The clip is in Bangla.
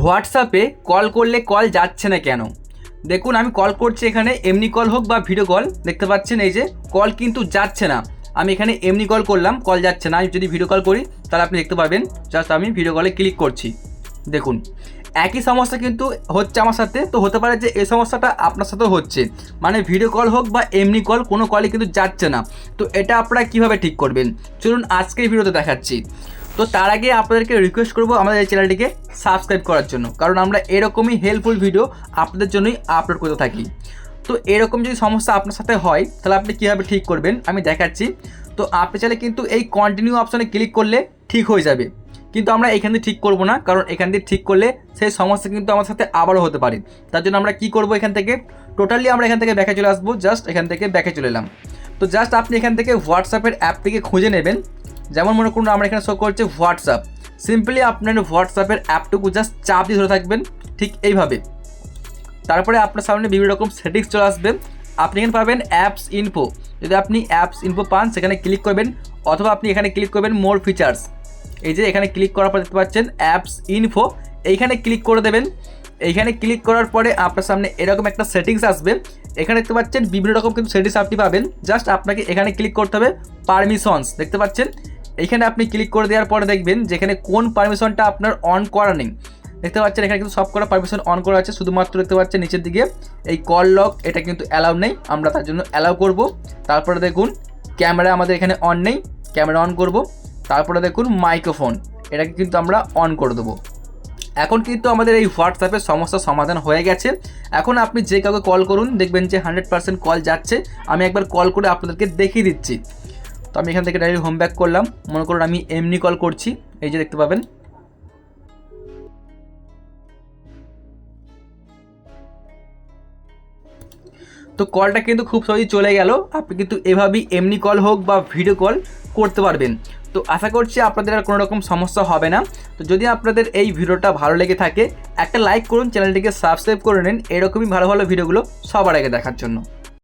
হোয়াটসঅ্যাপে কল করলে কল যাচ্ছে না কেন? দেখুন, আমি কল করছি, এখানে এমনি কল হোক বা ভিডিও কল, দেখতে পাচ্ছেন এই যে কল কিন্তু যাচ্ছে না। আমি এখানে এমনি কল করলাম, কল যাচ্ছে না। আমি যদি ভিডিও কল করি তাহলে আপনি দেখতে পাবেন, জাস্ট আমি ভিডিও কলে ক্লিক করছি, দেখুন একই সমস্যা কিন্তু হচ্ছে আমার সাথে। তো হতে পারে যে এই সমস্যাটা আপনার সাথেও হচ্ছে, মানে ভিডিও কল হোক বা এমনি কল, কোনো কলই কিন্তু যাচ্ছে না। তো এটা আপনারা কীভাবে ঠিক করবেন চলুন আজকের ভিডিওতে দেখাচ্ছি। তো তার আগে আপনাদেরকে রিকোয়েস্ট করবো আমাদের এই চ্যানেলটিকে সাবস্ক্রাইব করার জন্য, কারণ আমরা এরকমই হেল্পফুল ভিডিও আপনাদের জন্যই আপলোড করতে থাকি। তো এরকম যদি সমস্যা আপনার সাথে হয় তাহলে আপনি কীভাবে ঠিক করবেন আমি দেখাচ্ছি। তো আপনি চাইলে কিন্তু এই কন্টিনিউ অপশনে ক্লিক করলে ঠিক হয়ে যাবে, কিন্তু আমরা এখান দিয়ে ঠিক করবো না, কারণ এখান দিয়ে ঠিক করলে সেই সমস্যা কিন্তু আমার সাথে আবারও হতে পারে। তার জন্য আমরা কি করব, এখান থেকে টোটালি আমরা এখান থেকে ব্যাকে চলে আসবো। জাস্ট এখান থেকে ব্যাকে চলে এলাম। তো জাস্ট আপনি এখান থেকে হোয়াটসঅ্যাপের অ্যাপটিকে খুঁজে নেবেন। যেমন মনে করুন আমরা এখানে শো করছে হোয়াটসঅ্যাপ, সিম্পলি আপনার হোয়াটসঅ্যাপের অ্যাপটুকু জাস্ট চাপ দিয়ে ধরে থাকবেন ঠিক এইভাবে। তারপরে আপনার সামনে বিভিন্ন রকম সেটিংস চলে আসবে। আপনি এখানে পাবেন অ্যাপস ইনফো। যদি আপনি অ্যাপস ইনফো পান সেখানে ক্লিক করবেন, অথবা আপনি এখানে ক্লিক করবেন মোর ফিচার্স। এই যে এখানে ক্লিক করার পর দেখতে পাচ্ছেন অ্যাপস ইনফো, এইখানে ক্লিক করে দেবেন। এইখানে ক্লিক করার পরে আপনার সামনে এরকম একটা সেটিংস আসবে। এখানে দেখতে পাচ্ছেন বিভিন্ন রকম কিন্তু সেটিংস আপনি পাবেন। জাস্ট আপনাকে এখানে ক্লিক করতে হবে পারমিশনস, দেখতে পাচ্ছেন এইখানে আপনি ক্লিক করে দেওয়ার পরে দেখবেন যেখানে কোন পারমিশনটা আপনার অন করা নেই। দেখতে পাচ্ছেন এখানে কিন্তু সব করা পারমিশন অন করা আছে, শুধুমাত্র দেখতে পাচ্ছেন নিচের দিকে এই কল লক, এটা কিন্তু অ্যালাউ নেই, আমরা তার জন্য অ্যালাউ করব। তারপরে দেখুন ক্যামেরা আমাদের এখানে অন নেই, ক্যামেরা অন করব। তারপরে দেখুন মাইক্রোফোন, এটাকে কিন্তু আমরা অন করে দেবো। এখন কিন্তু আমাদের এই হোয়াটসঅ্যাপের সমস্যার সমাধান হয়ে গেছে। এখন আপনি যে কাউকে কল করুন, দেখবেন যে 100% কল যাচ্ছে। আমি একবার কল করে আপনাদেরকে দেখিয়ে দিচ্ছি। তো আমি এখান থেকে ডাইরেক্ট হোম ব্যাক করলাম। মনে করুন আমি এমনি কল করছি, এই যে দেখতে পাবেন। তো কলটা কিন্তু খুব সহজেই চলে গেল। আপনি কিন্তু এভাবেই এমনি কল হোক বা ভিডিও কল করতে পারবেন। তো আশা করছি আপনাদের আর কোনো রকম সমস্যা হবে না। তো যদি আপনাদের এই ভিডিওটা ভালো লেগে থাকে একটা লাইক করুন, চ্যানেলটিকে সাবস্ক্রাইব করে নিন এরকমই ভালো ভালো ভিডিওগুলো সবার আগে দেখার জন্য।